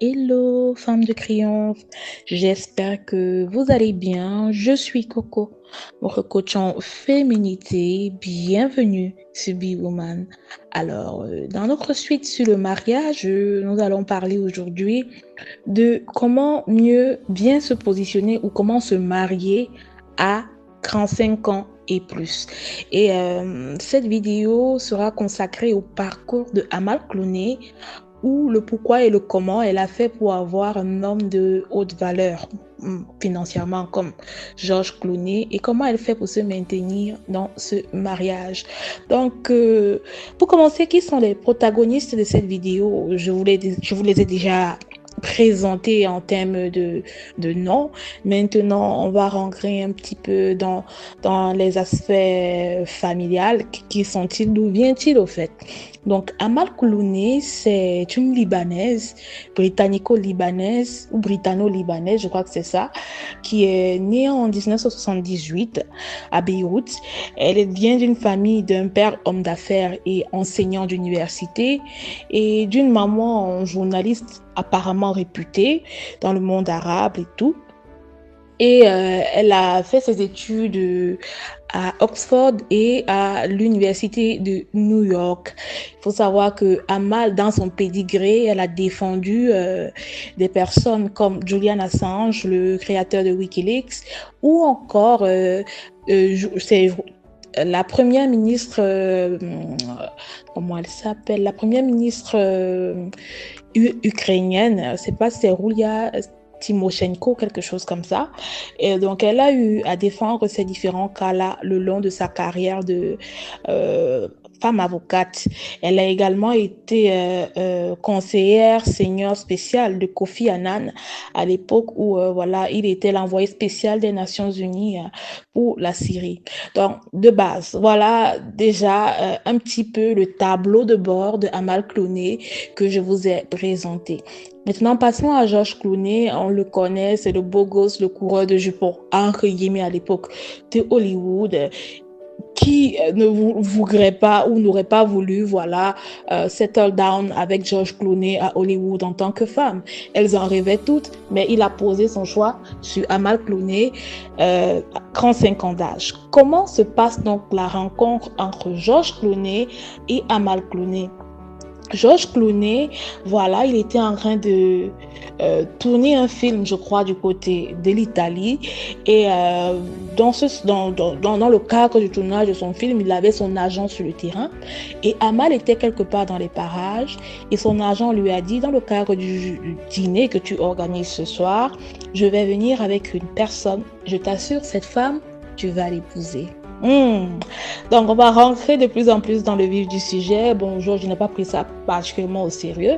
Hello, femme de triomphe. J'espère que vous allez bien. Je suis Coco, votre coach en féminité. Bienvenue sur Be Woman. Alors, dans notre suite sur le mariage, nous allons parler aujourd'hui de comment mieux bien se positionner ou comment se marier à 35 ans et plus. Et cette vidéo sera consacrée au parcours de Amal Clooney, ou le pourquoi et le comment elle a fait pour avoir un homme de haute valeur financièrement comme George Clooney et comment elle fait pour se maintenir dans ce mariage. Donc, pour commencer, qui sont les protagonistes de cette vidéo? Je vous les ai déjà présentés en termes de nom. Maintenant, on va rentrer un petit peu dans les aspects familiales. Qui sont-ils? D'où vient-il au fait? Donc, Amal Clooney, c'est une Libanaise, britannico-libanaise ou britanno-libanaise, je crois que c'est ça, qui est née en 1978 à Beyrouth. Elle vient d'une famille d'un père homme d'affaires et enseignant d'université et d'une maman journaliste apparemment réputée dans le monde arabe et tout. Et elle a fait ses études à Oxford et à l'université de New York. Il faut savoir que Amal, dans son pédigré, elle a défendu des personnes comme Julian Assange, le créateur de WikiLeaks, ou encore c'est la première ministre, comment elle s'appelle, la première ministre ukrainienne, c'est pas, c'est Roulia Timoshenko, quelque chose comme ça. Et donc, elle a eu à défendre ces différents cas-là le long de sa carrière de euh, femme avocate. Elle a également été conseillère senior spéciale de Kofi Annan à l'époque où voilà, il était l'envoyé spécial des Nations Unies pour la Syrie. Donc, de base, voilà déjà un petit peu le tableau de bord de Amal Clooney que je vous ai présenté. Maintenant, passons à George Clooney. On le connaît, c'est le beau gosse, le coureur de jupons, entre guillemets, à l'époque de Hollywood. Qui ne voudrait pas ou n'aurait pas voulu, voilà, settle down avec George Clooney à Hollywood en tant que femme. Elles en rêvaient toutes, mais il a posé son choix sur Amal Clooney, 35 ans d'âge. Comment se passe donc la rencontre entre George Clooney et Amal Clooney? George Clooney, voilà, il était en train de tourner un film, je crois, du côté de l'Italie. Et dans le cadre du tournage de son film, il avait son agent sur le terrain. Et Amal était quelque part dans les parages. Et son agent lui a dit, dans le cadre du dîner que tu organises ce soir, je vais venir avec une personne. Je t'assure, cette femme, tu vas l'épouser. Hmm. Donc, on va rentrer de plus en plus dans le vif du sujet. Bonjour, je n'ai pas pris ça particulièrement au sérieux.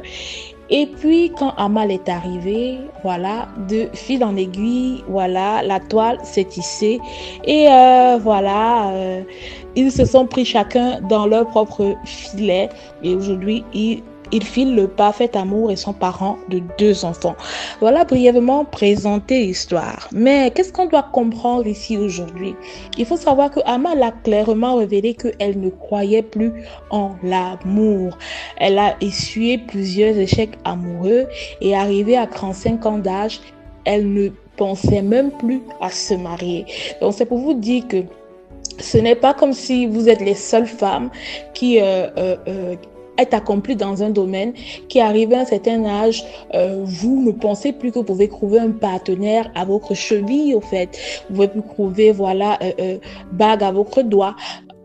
Et puis, quand Amal est arrivé, voilà, de fil en aiguille, voilà, la toile s'est tissée. Et voilà, ils se sont pris chacun dans leur propre filet. Et aujourd'hui, ils filent le parfait amour et sont parents de 2 enfants. Voilà brièvement présenter l'histoire. Mais qu'est-ce qu'on doit comprendre ici aujourd'hui? Il faut savoir que Amal a clairement révélé qu'elle ne croyait plus en l'amour. Elle a essuyé plusieurs échecs amoureux et arrivée à 35 ans d'âge, elle ne pensait même plus à se marier. Donc c'est pour vous dire que ce n'est pas comme si vous êtes les seules femmes qui est accomplie dans un domaine, qui arrive à un certain âge, vous ne pensez plus que vous pouvez trouver un partenaire à votre cheville, au fait. Vous pouvez plus trouver, voilà, bague à votre doigt.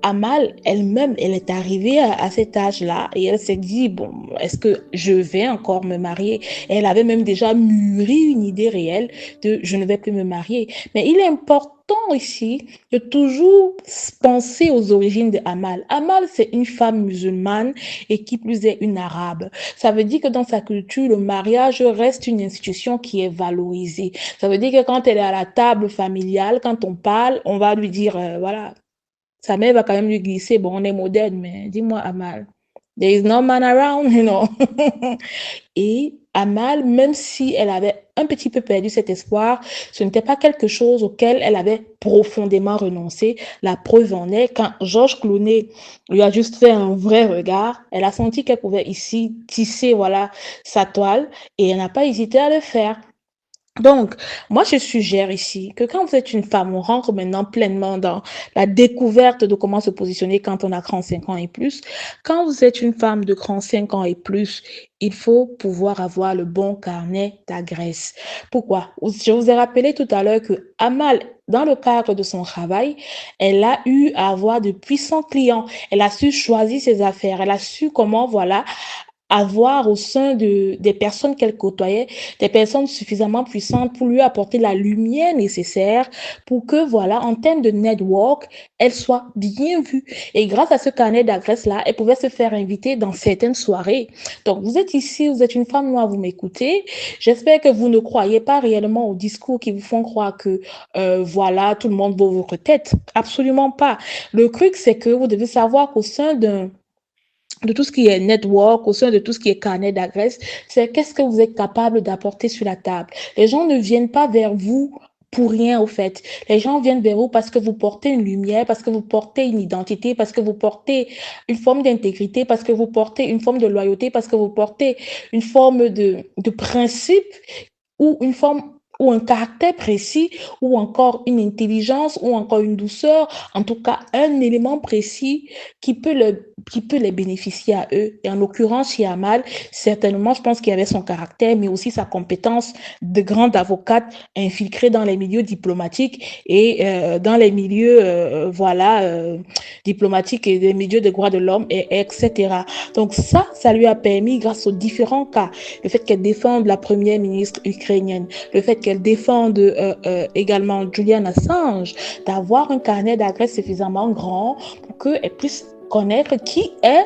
Amal elle-même, elle est arrivée à cet âge-là et elle s'est dit, bon, est-ce que je vais encore me marier? Elle avait même déjà mûri une idée réelle de je ne vais plus me marier. Mais il est important ici de toujours penser aux origines de Amal. Amal, c'est une femme musulmane et qui plus est une arabe. Ça veut dire que dans sa culture, le mariage reste une institution qui est valorisée. Ça veut dire que quand elle est à la table familiale, quand on parle, on va lui dire, voilà, sa mère va quand même lui glisser, bon, on est moderne, mais dis-moi, Amal, There is no man around, you know. Et Amal, même si elle avait un petit peu perdu cet espoir, ce n'était pas quelque chose auquel elle avait profondément renoncé. La preuve en est, quand Georges Clooney lui a juste fait un vrai regard, elle a senti qu'elle pouvait ici tisser, voilà, sa toile et elle n'a pas hésité à le faire. Donc, moi, je suggère ici que quand vous êtes une femme, on rentre maintenant pleinement dans la découverte de comment se positionner quand on a 35 ans et plus. Quand vous êtes une femme de 35 ans et plus, il faut pouvoir avoir le bon carnet d'adresse. Pourquoi? Je vous ai rappelé tout à l'heure que Amal, dans le cadre de son travail, elle a eu à avoir de puissants clients. Elle a su choisir ses affaires. Elle a su comment, voilà, avoir au sein des personnes qu'elle côtoyait, des personnes suffisamment puissantes pour lui apporter la lumière nécessaire pour que, voilà, en termes de network, elle soit bien vue. Et grâce à ce carnet d'adresse-là, elle pouvait se faire inviter dans certaines soirées. Donc, vous êtes ici, vous êtes une femme noire, vous m'écoutez. J'espère que vous ne croyez pas réellement aux discours qui vous font croire que, voilà, tout le monde vaut votre tête. Absolument pas. Le truc, c'est que vous devez savoir qu'au sein de tout ce qui est network, au sein de tout ce qui est carnet d'adresse, c'est qu'est-ce que vous êtes capable d'apporter sur la table. Les gens ne viennent pas vers vous pour rien, au fait. Les gens viennent vers vous parce que vous portez une lumière, parce que vous portez une identité, parce que vous portez une forme d'intégrité, parce que vous portez une forme de loyauté, parce que vous portez une forme de principe ou une forme ou un caractère précis, ou encore une intelligence, ou encore une douceur, en tout cas un élément précis qui peut les bénéficier à eux. Et en l'occurrence, chez Amal, certainement, je pense qu'il y avait son caractère, mais aussi sa compétence de grande avocate infiltrée dans les milieux diplomatiques et dans les milieux, voilà, diplomatiques et des milieux de droits de l'homme, et etc. Donc ça lui a permis, grâce aux différents cas, le fait qu'elle défende la première ministre ukrainienne, le fait qu'elle défende également Julian Assange, d'avoir un carnet d'adresses suffisamment grand pour qu'elle puisse connaître qui est,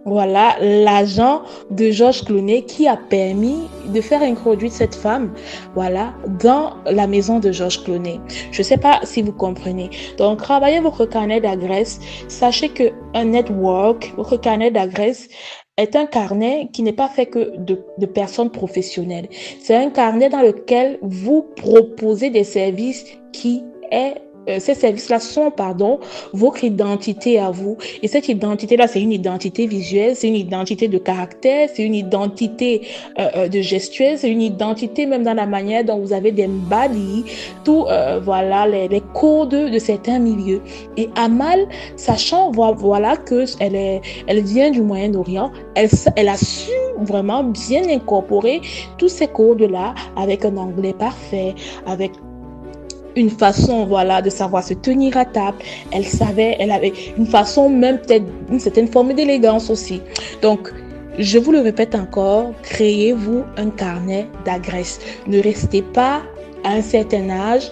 voilà, l'agent de Georges Clooney qui a permis de faire introduire cette femme, voilà, dans la maison de Georges Clooney. Je ne sais pas si vous comprenez. Donc, travaillez votre carnet d'adresses. Sachez que un network, votre carnet d'adresses est un carnet qui n'est pas fait que de personnes professionnelles. C'est un carnet dans lequel vous proposez des services qui est ces services-là sont, pardon, votre identité à vous. Et cette identité-là, c'est une identité visuelle, c'est une identité de caractère, c'est une identité de gestuelle, c'est une identité même dans la manière dont vous avez d'embody tout, voilà, les codes de certains milieux. Et Amal, sachant, voilà, que elle vient du Moyen-Orient, elle a su vraiment bien incorporer tous ces codes-là avec un anglais parfait, avec une façon, voilà, de savoir se tenir à table. Elle savait, elle avait une façon, même peut-être une certaine forme d'élégance aussi. Donc, je vous le répète encore, créez-vous un carnet d'adresses. Ne restez pas à un certain âge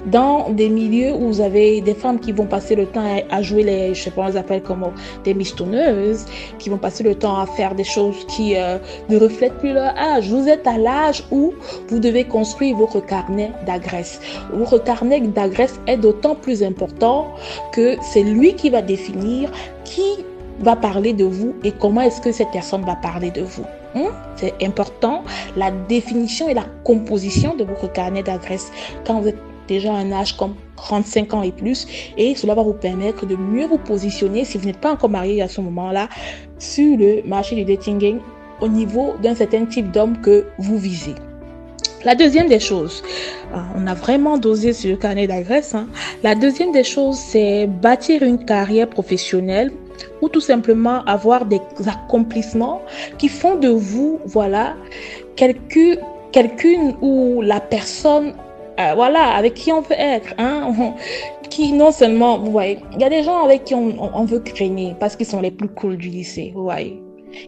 dans des milieux où vous avez des femmes qui vont passer le temps à jouer les, je sais pas, on les appelle comment, des mistonneuses, qui vont passer le temps à faire des choses qui ne reflètent plus leur âge. Vous êtes à l'âge où vous devez construire votre carnet d'adresses. Votre carnet d'adresses est d'autant plus important que c'est lui qui va définir qui va parler de vous et comment est-ce que cette personne va parler de vous. C'est important, la définition et la composition de votre carnet d'adresses. Quand vous êtes déjà un âge comme 35 ans et plus, et cela va vous permettre de mieux vous positionner si vous n'êtes pas encore marié à ce moment-là sur le marché du dating au niveau d'un certain type d'homme que vous visez. La deuxième des choses, on a vraiment dosé sur le carnet d'adresse, la deuxième des choses, c'est bâtir une carrière professionnelle ou tout simplement avoir des accomplissements qui font de vous, voilà, quelqu'une ou la personne voilà, avec qui on veut être, qui non seulement, vous voyez, il y a des gens avec qui on veut traîner parce qu'ils sont les plus cools du lycée, vous voyez.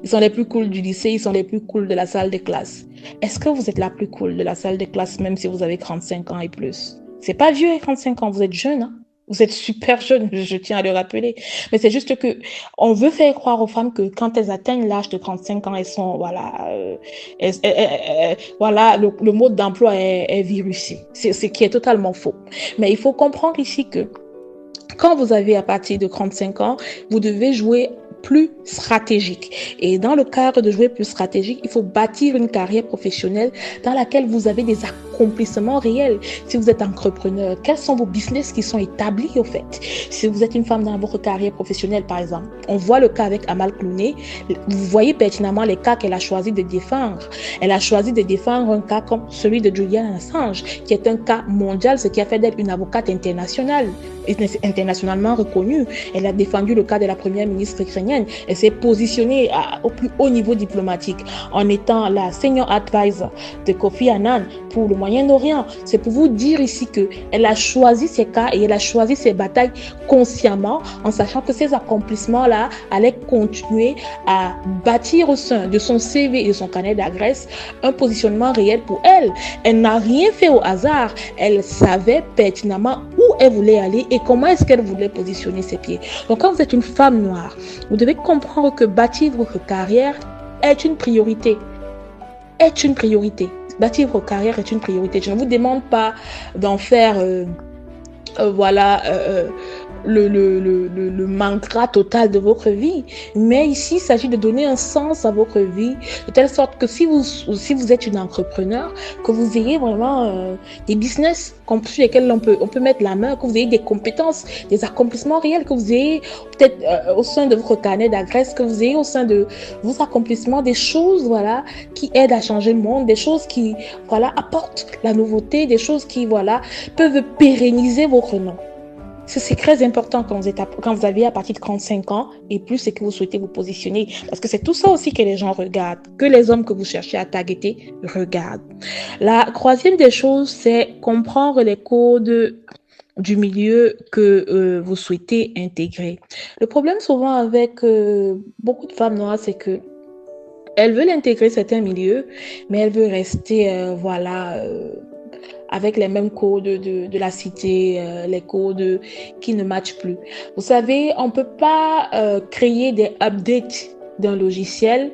Ils sont les plus cools du lycée, ils sont les plus cools de la salle de classe. Est-ce que vous êtes la plus cool de la salle de classe même si vous avez 35 ans et plus? C'est pas vieux, 35 ans, vous êtes jeune, hein? Vous êtes super jeune, je tiens à le rappeler. Mais c'est juste que on veut faire croire aux femmes que quand elles atteignent l'âge de 35 ans, elles sont, voilà, voilà, le mode d'emploi est virusé. C'est ce qui est totalement faux. Mais il faut comprendre ici que quand vous avez à partir de 35 ans, vous devez jouer plus stratégique. Et dans le cadre de jouer plus stratégique, il faut bâtir une carrière professionnelle dans laquelle vous avez des accomplissements réels. Si vous êtes entrepreneur, quels sont vos business qui sont établis au fait? Si vous êtes une femme dans votre carrière professionnelle, par exemple, on voit le cas avec Amal Clooney, vous voyez pertinemment les cas qu'elle a choisi de défendre. Elle a choisi de défendre un cas comme celui de Julian Assange, qui est un cas mondial, ce qui a fait d'elle une avocate internationale, internationalement reconnue. Elle a défendu le cas de la première ministre ukrainienne. Elle s'est positionnée au plus haut niveau diplomatique en étant la senior advisor de Kofi Annan pour le Moyen-Orient. C'est pour vous dire ici qu'elle a choisi ses cas et elle a choisi ses batailles consciemment en sachant que ces accomplissements-là allaient continuer à bâtir au sein de son CV et de son carnet d'adresse un positionnement réel pour elle. Elle n'a rien fait au hasard. Elle savait pertinemment où elle voulait aller et comment est-ce qu'elle voulait positionner ses pieds. Donc quand vous êtes une femme noire, vous devez comprendre que bâtir votre carrière est une priorité. Bâtir votre carrière est une priorité. Je ne vous demande pas d'en faire le mantra total de votre vie. Mais ici, il s'agit de donner un sens à votre vie, de telle sorte que si vous êtes une entrepreneur, que vous ayez vraiment des business sur lesquels on peut mettre la main, que vous ayez des compétences, des accomplissements réels, que vous ayez peut-être au sein de votre carnet d'adresse, que vous ayez au sein de vos accomplissements des choses, voilà, qui aident à changer le monde, des choses qui, voilà, apportent la nouveauté, des choses qui, voilà, peuvent pérenniser votre nom. C'est très important quand vous avez à partir de 35 ans et plus, c'est que vous souhaitez vous positionner. Parce que c'est tout ça aussi que les gens regardent, que les hommes que vous cherchez à targeter regardent. La troisième des choses, c'est comprendre les codes du milieu que vous souhaitez intégrer. Le problème souvent avec beaucoup de femmes noires, c'est que elles veulent intégrer certains milieux, mais elles veulent rester, avec les mêmes codes de la cité, les codes qui ne matchent plus. Vous savez, on ne peut pas créer des updates d'un logiciel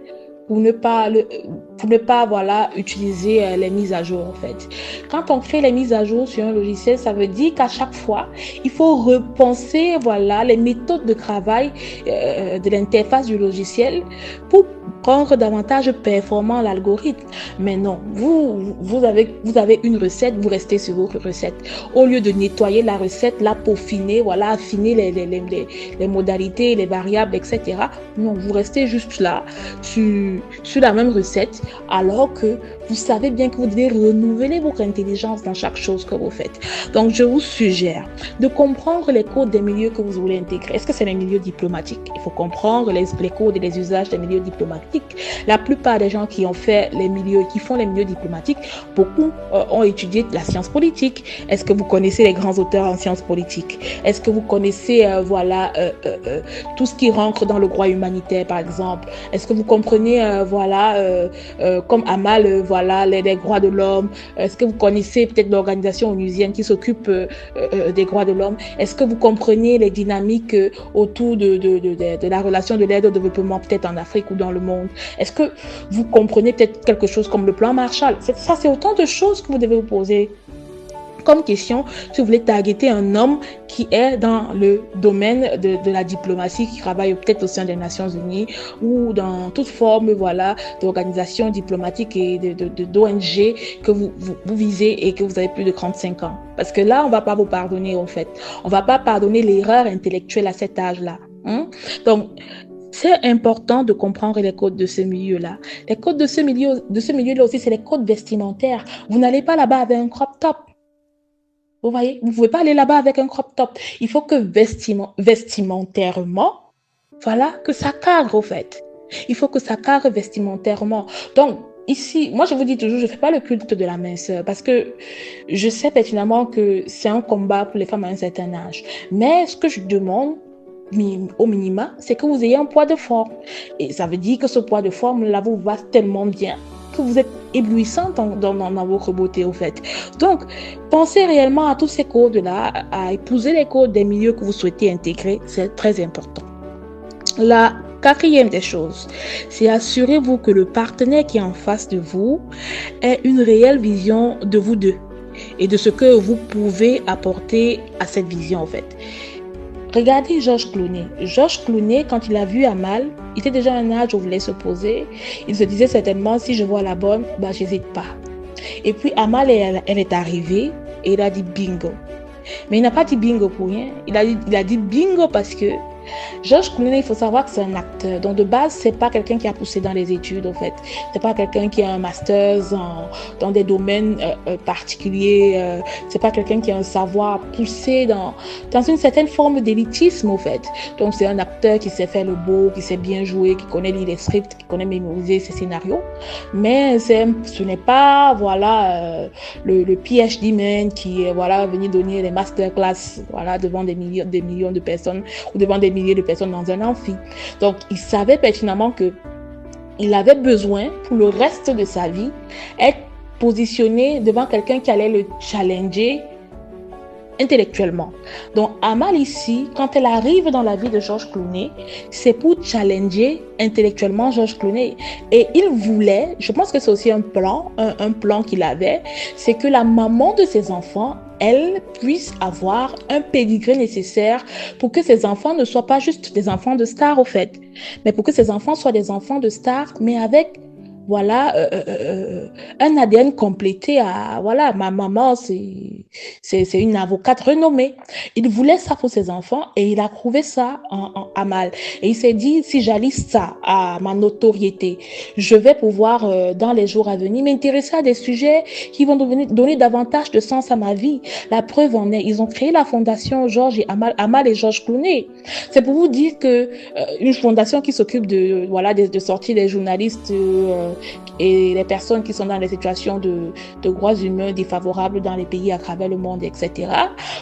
pour ne pas voilà, utiliser les mises à jour en fait. Quand on crée les mises à jour sur un logiciel, ça veut dire qu'à chaque fois, il faut repenser voilà, les méthodes de travail de l'interface du logiciel pour rendre davantage performant l'algorithme. Mais non, vous avez une recette, vous restez sur votre recette. Au lieu de nettoyer la recette, la peaufiner, voilà, affiner les modalités, les variables, etc. Non, vous restez juste là, sur la même recette, alors que vous savez bien que vous devez renouveler votre intelligence dans chaque chose que vous faites. Donc, je vous suggère de comprendre les codes des milieux que vous voulez intégrer. Est-ce que c'est les milieux diplomatiques? Il faut comprendre les codes et les usages des milieux diplomatiques. La plupart des gens qui font les milieux diplomatiques, beaucoup ont étudié la science politique. Est-ce que vous connaissez les grands auteurs en sciences politiques? Est-ce que vous connaissez tout ce qui rentre dans le droit humanitaire, par exemple? Est-ce que vous comprenez comme Amal, les droits de l'homme? Est-ce que vous connaissez peut-être l'organisation onusienne qui s'occupe des droits de l'homme? Est-ce que vous comprenez les dynamiques autour de la relation de l'aide au développement peut-être en Afrique ou dans le monde? Est-ce que vous comprenez peut-être quelque chose comme le plan Marshall? Ça, c'est autant de choses que vous devez vous poser comme question si vous voulez targeter un homme qui est dans le domaine de la diplomatie, qui travaille peut-être au sein des Nations Unies ou dans toute forme d'organisation diplomatique et d'ONG que vous visez et que vous avez plus de 35 ans. Parce que là, on ne va pas vous pardonner en fait. On ne va pas pardonner l'erreur intellectuelle à cet âge-là. Donc, c'est important de comprendre les codes de ce milieu-là. Les codes de ce milieu-là aussi, c'est les codes vestimentaires. Vous n'allez pas là-bas avec un crop top. Vous voyez, vous ne pouvez pas aller là-bas avec un crop top. Il faut que vestimentairement, voilà, que ça cadre au fait. Il faut que ça cadre vestimentairement. Donc, ici, moi je vous dis toujours, je ne fais pas le culte de la minceur parce que je sais pertinemment que c'est un combat pour les femmes à un certain âge. Mais ce que je demande, au minima, c'est que vous ayez un poids de forme. Et ça veut dire que ce poids de forme-là vous va tellement bien que vous êtes éblouissante dans votre beauté, au fait. Donc, pensez réellement à tous ces codes-là, à épouser les codes des milieux que vous souhaitez intégrer, c'est très important. La quatrième des choses, c'est assurez-vous que le partenaire qui est en face de vous ait une réelle vision de vous deux et de ce que vous pouvez apporter à cette vision, en fait. Regardez Georges Clooney. Georges Clooney, quand il a vu Amal, il était déjà à un âge où il voulait se poser. Il se disait certainement, si je vois la bonne, bah, j'hésite pas. Et puis Amal, elle est arrivée et il a dit bingo. Mais il n'a pas dit bingo pour rien. Il a dit bingo parce que Georges Clooney, il faut savoir que c'est un acteur. Donc de base, c'est pas quelqu'un qui a poussé dans les études, en fait. C'est pas quelqu'un qui a un master dans des domaines particuliers. C'est pas quelqu'un qui a un savoir poussé dans une certaine forme d'élitisme, en fait. Donc c'est un acteur qui sait faire le beau, qui sait bien jouer, qui connaît lire les scripts, qui connaît mémoriser ses scénarios. Mais ce n'est pas, voilà, le PhD man qui est, voilà, venu donner les masterclass, voilà, devant des millions de personnes ou devant des milliers de personnes dans un amphi. Donc, il savait pertinemment que il avait besoin, pour le reste de sa vie, être positionné devant quelqu'un qui allait le challenger intellectuellement. Donc, Amal ici, quand elle arrive dans la vie de Georges Clooney, c'est pour challenger intellectuellement Georges Clooney. Et il voulait, je pense que c'est aussi un plan qu'il avait, c'est que la maman de ses enfants, elle puisse avoir un pédigré nécessaire pour que ses enfants ne soient pas juste des enfants de stars, au fait, mais pour que ses enfants soient des enfants de stars, mais avec, voilà, un ADN complété à, voilà, ma maman, c'est une avocate renommée. Il voulait ça pour ses enfants et il a trouvé ça en Amal. Et il s'est dit, si j'allie ça à ma notoriété, je vais pouvoir, dans les jours à venir, m'intéresser à des sujets qui vont donner davantage de sens à ma vie. La preuve en est, ils ont créé la fondation Georges et Amal et Georges Clooney. C'est pour vous dire que une fondation qui s'occupe de, voilà, de sortir des journalistes et les personnes qui sont dans des situations de droits humains défavorables dans les pays à travers le monde, etc.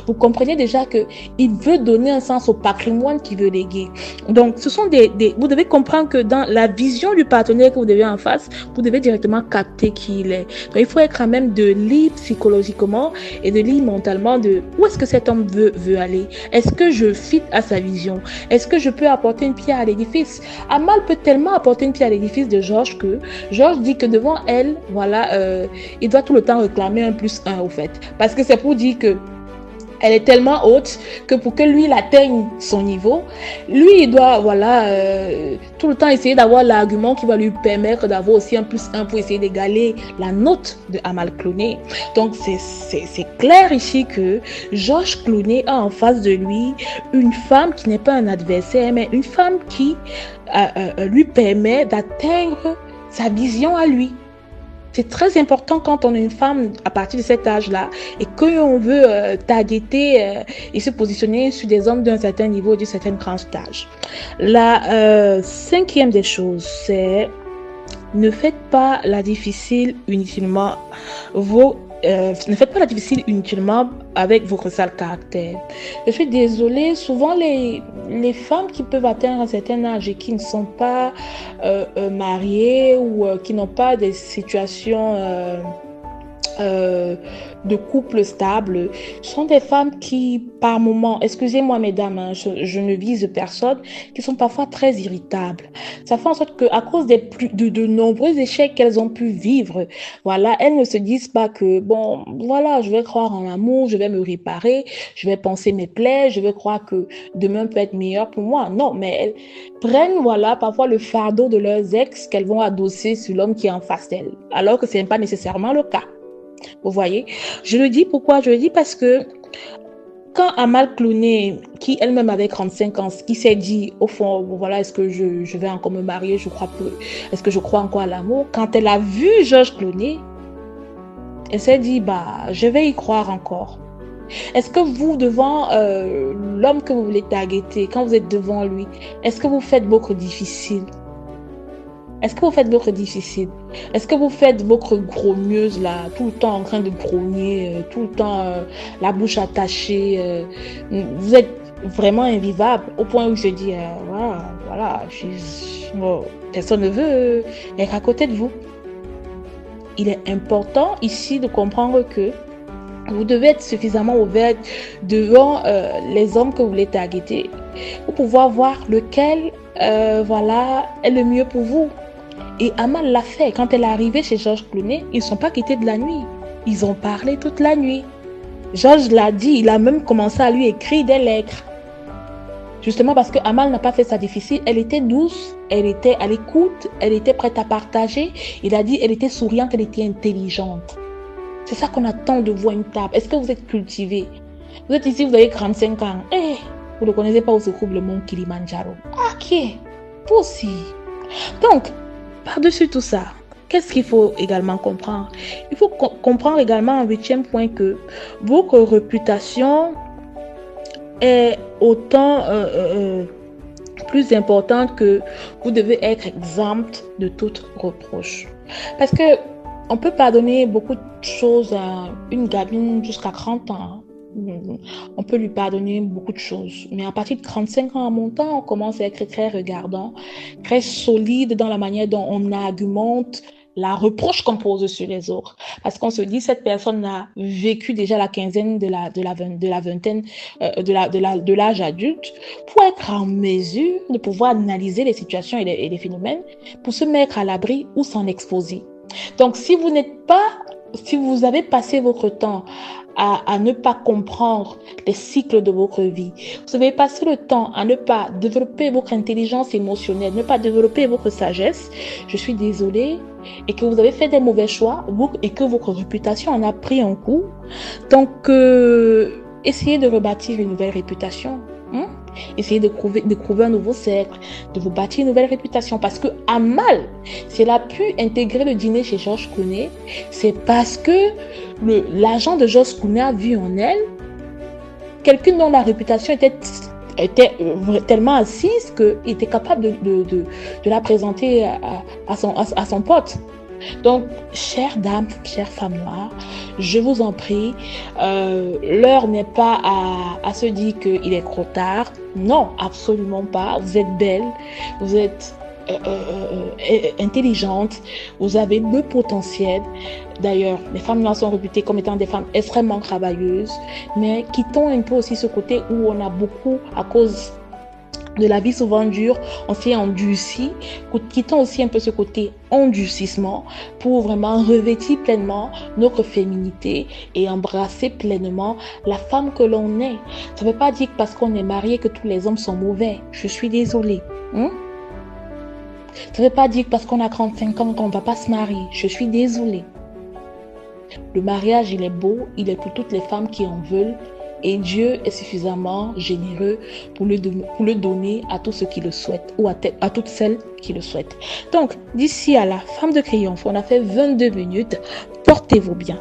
Vous comprenez déjà que il veut donner un sens au patrimoine qu'il veut léguer. Donc, ce sont vous devez comprendre que dans la vision du partenaire que vous avez en face, vous devez directement capter qui il est. Donc, il faut être à même de lire psychologiquement et de lire mentalement de où est-ce que cet homme veut aller. Est-ce que je fit à sa vision? Est-ce que je peux apporter une pierre à l'édifice? Amal peut tellement apporter une pierre à l'édifice de Georges que Georges dit que devant elle, voilà, il doit tout le temps réclamer un plus un, au fait. Parce que c'est pour dire que elle est tellement haute que pour que lui il atteigne son niveau, lui il doit, voilà, tout le temps essayer d'avoir l'argument qui va lui permettre d'avoir aussi un plus un pour essayer d'égaler la note de Amal Clooney. Donc c'est clair ici que Georges Clooney a en face de lui une femme qui n'est pas un adversaire, mais une femme qui lui permet d'atteindre sa vision à lui. C'est très important quand on est une femme à partir de cet âge-là et qu'on veut targeter et se positionner sur des hommes d'un certain niveau, d'un certain grand âge. La cinquième des choses, c'est ne faites pas la difficile inutilement ne faites pas la difficile inutilement avec votre sale caractère. Je suis désolée, souvent les femmes qui peuvent atteindre un certain âge et qui ne sont pas mariées ou qui n'ont pas des situations de couple stable sont des femmes qui, par moments, excusez-moi mesdames, hein, je ne vise personne, qui sont parfois très irritables. Ça fait en sorte qu'à cause de nombreux échecs qu'elles ont pu vivre, voilà, elles ne se disent pas que, bon, voilà, je vais croire en l'amour, je vais me réparer, je vais penser mes plaies, je vais croire que demain peut être meilleur pour moi. Non, mais elles prennent, voilà, parfois le fardeau de leurs ex qu'elles vont adosser sur l'homme qui est en face d'elles, alors que ce n'est pas nécessairement le cas. Vous voyez, je le dis pourquoi? Je le dis parce que quand Amal Clooney, qui elle-même avait 35 ans, qui s'est dit au fond, voilà, est-ce que je vais encore me marier, est-ce que je crois encore à l'amour? Quand elle a vu Georges Clooney, elle s'est dit, bah, je vais y croire encore. Est-ce que vous, devant l'homme que vous voulez targeter, quand vous êtes devant lui, est-ce que vous faites beaucoup difficile? Est-ce que vous faites votre difficile? Est-ce que vous faites votre grogneuse là, tout le temps en train de grogner, tout le temps la bouche attachée? Vous êtes vraiment invivable au point où je dis, voilà, personne ne veut être à côté de vous. Il est important ici de comprendre que vous devez être suffisamment ouvert devant les hommes que vous voulez targeter pour pouvoir voir lequel voilà, est le mieux pour vous. Et Amal l'a fait. Quand elle est arrivée chez Georges Clooney, ils ne sont pas quittés de la nuit. Ils ont parlé toute la nuit. Georges l'a dit, il a même commencé à lui écrire des lettres. Justement parce que Amal n'a pas fait ça difficile, elle était douce, elle était à l'écoute, elle était prête à partager. Il a dit, elle était souriante, elle était intelligente. C'est ça qu'on attend de vous à une table. Est-ce que vous êtes cultivé? Vous êtes ici, vous avez 45 ans. Vous ne connaissez pas où se trouve le mont Kilimandjaro. Ok, vous aussi. Donc, par-dessus tout ça, qu'est-ce qu'il faut également comprendre? Il faut comprendre également en 8e point que votre réputation est autant plus importante que vous devez être exempt de toute reproche. Parce que on peut pardonner beaucoup de choses à une gamine jusqu'à 30 ans. On peut lui pardonner beaucoup de choses. Mais à partir de 35 ans en montant, on commence à être très regardant, très solide dans la manière dont on argumente la reproche qu'on pose sur les autres. Parce qu'on se dit, cette personne a vécu déjà la quinzaine de la vingtaine, de l'âge adulte, pour être en mesure de pouvoir analyser les situations et les phénomènes, pour se mettre à l'abri ou s'en exposer. Donc, si vous avez passé votre temps à ne pas comprendre les cycles de votre vie, vous avez passé le temps à ne pas développer votre intelligence émotionnelle, ne pas développer votre sagesse, je suis désolée, et que vous avez fait des mauvais choix et que votre réputation en a pris un coup. Donc, essayez de rebâtir une nouvelle réputation. Essayez de trouver un nouveau cercle, de vous bâtir une nouvelle réputation. Parce que Amal, si elle a pu intégrer le dîner chez Georges Kouné, c'est parce que l'agent de Georges Kouné a vu en elle quelqu'un dont la réputation était tellement assise qu'il était capable de la présenter à son pote. Donc, chère dame, chère femme noire, je vous en prie, l'heure n'est pas à se dire qu'il est trop tard. Non, absolument pas. Vous êtes belle, vous êtes intelligente, vous avez le potentiel. D'ailleurs, les femmes noires sont réputées comme étant des femmes extrêmement travailleuses, mais quittons un peu aussi ce côté où on a beaucoup, à cause de la vie souvent dure, on s'est endurci, quittons aussi un peu ce côté endurcissement pour vraiment revêtir pleinement notre féminité et embrasser pleinement la femme que l'on est. Ça ne veut pas dire que parce qu'on est marié que tous les hommes sont mauvais. Je suis désolée. Ça ne veut pas dire que parce qu'on a 35 ans qu'on ne va pas se marier. Je suis désolée. Le mariage, il est beau, il est pour toutes les femmes qui en veulent. Et Dieu est suffisamment généreux pour le donner à tous ceux qui le souhaitent ou à toutes celles qui le souhaitent. Donc, d'ici à la femme de triomphe, on a fait 22 minutes. Portez-vous bien.